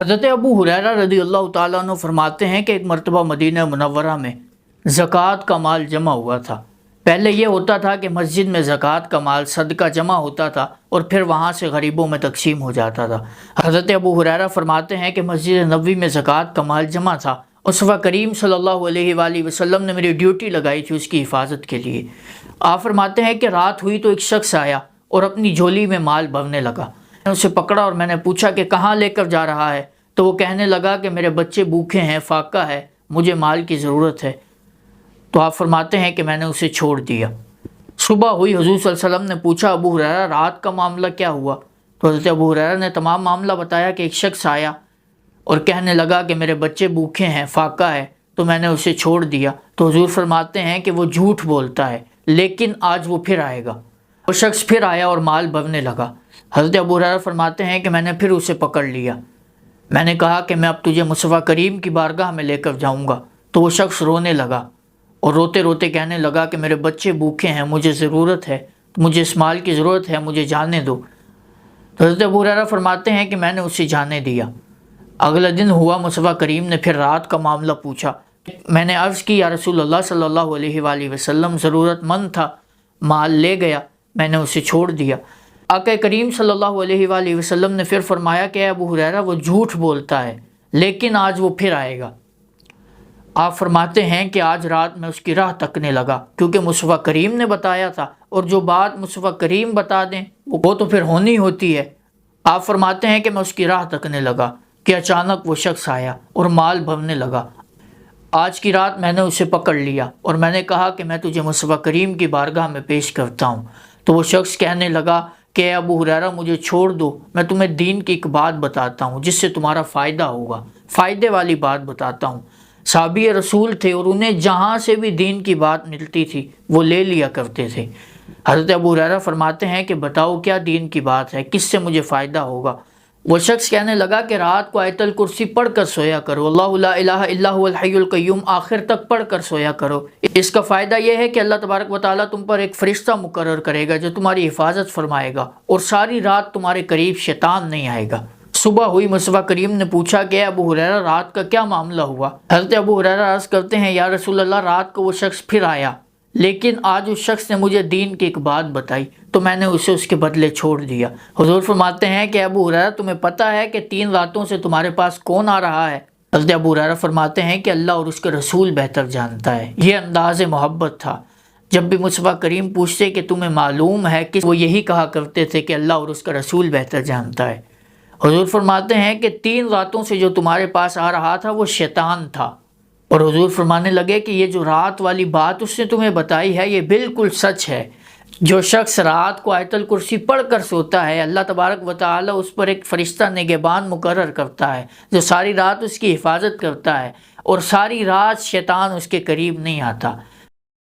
حضرت ابو ہریرہ رضی اللہ تعالیٰ عنہ فرماتے ہیں کہ ایک مرتبہ مدینہ منورہ میں زکوٰۃ کا مال جمع ہوا تھا۔ پہلے یہ ہوتا تھا کہ مسجد میں زکوٰۃ کا مال صدقہ جمع ہوتا تھا اور پھر وہاں سے غریبوں میں تقسیم ہو جاتا تھا۔ حضرت ابو ہریرہ فرماتے ہیں کہ مسجد نبوی میں زکوٰۃ کا مال جمع تھا۔ مصطفیٰ کریم صلی اللہ علیہ وآلہ وسلم نے میری ڈیوٹی لگائی تھی اس کی حفاظت کے لیے۔ آپ فرماتے ہیں کہ رات ہوئی تو ایک شخص آیا اور اپنی جھولی میں مال بھرنے لگا۔ میں نے اسے پکڑا اور میں نے پوچھا کہ کہاں لے کر جا رہا ہے؟ تو وہ کہنے لگا کہ میرے بچے بھوکے ہیں، فاقہ ہے، مجھے مال کی ضرورت ہے۔ تو آپ فرماتے ہیں کہ میں نے اسے چھوڑ دیا۔ صبح ہوئی، حضور صلی اللہ علیہ وسلم نے پوچھا ابو ہریرہ رات کا معاملہ کیا ہوا؟ تو حضرت ابو ہریرہ نے تمام معاملہ بتایا کہ ایک شخص آیا اور کہنے لگا کہ میرے بچے بھوکے ہیں، فاقہ ہے، تو میں نے اسے چھوڑ دیا۔ تو حضور فرماتے ہیں کہ وہ جھوٹ بولتا ہے، لیکن آج وہ پھر آئے گا۔ وہ شخص پھر آیا اور مال بھرنے لگا۔ حضرت ابو ہریرہ فرماتے ہیں کہ میں نے پھر اسے پکڑ لیا۔ میں نے کہا کہ میں اب تجھے مصطفیٰ کریم کی بارگاہ میں لے کر جاؤں گا۔ تو وہ شخص رونے لگا اور روتے روتے کہنے لگا کہ میرے بچے بھوکے ہیں، مجھے ضرورت ہے، مجھے اس مال کی ضرورت ہے، مجھے جانے دو۔ تو حضرت ابو ہریرہ فرماتے ہیں کہ میں نے اسے جانے دیا۔ اگلا دن ہوا، مصطفیٰ کریم نے پھر رات کا معاملہ پوچھا۔ میں نے عرض کی یا رسول اللہ صلی اللہ علیہ وآلہ وسلم، ضرورت مند تھا، مال لے گیا، میں نے اسے چھوڑ دیا۔ آقا کریم صلی اللہ علیہ وآلہ وسلم نے پھر فرمایا کہ اے ابو ہریرہ وہ جھوٹ بولتا ہے، لیکن آج وہ پھر آئے گا۔ آپ فرماتے ہیں کہ آج رات میں اس کی راہ تکنے لگا، کیونکہ مصطفیٰ کریم نے بتایا تھا، اور جو بات مصطفیٰ کریم بتا دیں وہ تو پھر ہونی ہوتی ہے۔ آپ فرماتے ہیں کہ میں اس کی راہ تکنے لگا کہ اچانک وہ شخص آیا اور مال بھرنے لگا۔ آج کی رات میں نے اسے پکڑ لیا اور میں نے کہا کہ میں تجھے مصطفیٰ کریم کی بارگاہ میں پیش کرتا ہوں۔ تو وہ شخص کہنے لگا کہ اے ابو ہریرہ مجھے چھوڑ دو، میں تمہیں دین کی ایک بات بتاتا ہوں جس سے تمہارا فائدہ ہوگا، فائدے والی بات بتاتا ہوں۔ صحابی رسول تھے اور انہیں جہاں سے بھی دین کی بات ملتی تھی وہ لے لیا کرتے تھے۔ حضرت ابو ہریرہ فرماتے ہیں کہ بتاؤ کیا دین کی بات ہے، کس سے مجھے فائدہ ہوگا؟ وہ شخص کہنے لگا کہ رات کو آیت الکرسی پڑھ کر سویا کرو، اللہ لا الہ الا هو الحی القیوم آخر تک پڑھ کر سویا کرو۔ اس کا فائدہ یہ ہے کہ اللہ تبارک و تعالیٰ تم پر ایک فرشتہ مقرر کرے گا جو تمہاری حفاظت فرمائے گا، اور ساری رات تمہارے قریب شیطان نہیں آئے گا۔ صبح ہوئی، مصطفیٰ کریم نے پوچھا کہ اے ابو ہریرہ رات کا کیا معاملہ ہوا؟ حضرت ابو ہریرہ عرض کرتے ہیں یا رسول اللہ رات کو وہ شخص پھر آیا، لیکن آج اس شخص نے مجھے دین کی ایک بات بتائی تو میں نے اسے اس کے بدلے چھوڑ دیا۔ حضور فرماتے ہیں کہ ابو ہریرہ تمہیں پتہ ہے کہ 3 راتوں سے تمہارے پاس کون آ رہا ہے؟ حضرت ابو ہریرہ فرماتے ہیں کہ اللہ اور اس کے رسول بہتر جانتا ہے۔ یہ انداز محبت تھا۔ جب بھی مصطفیٰ کریم پوچھتے کہ تمہیں معلوم ہے کہ وہ یہی کہا کرتے تھے کہ اللہ اور اس کا رسول بہتر جانتا ہے۔ حضور فرماتے ہیں کہ 3 راتوں سے جو تمہارے پاس آ رہا تھا وہ شیطان تھا۔ اور حضور فرمانے لگے کہ یہ جو رات والی بات اس نے تمہیں بتائی ہے یہ بالکل سچ ہے۔ جو شخص رات کو آیت الکرسی پڑھ کر سوتا ہے، اللہ تبارک و تعالیٰ اس پر ایک فرشتہ نگہبان مقرر کرتا ہے جو ساری رات اس کی حفاظت کرتا ہے، اور ساری رات شیطان اس کے قریب نہیں آتا۔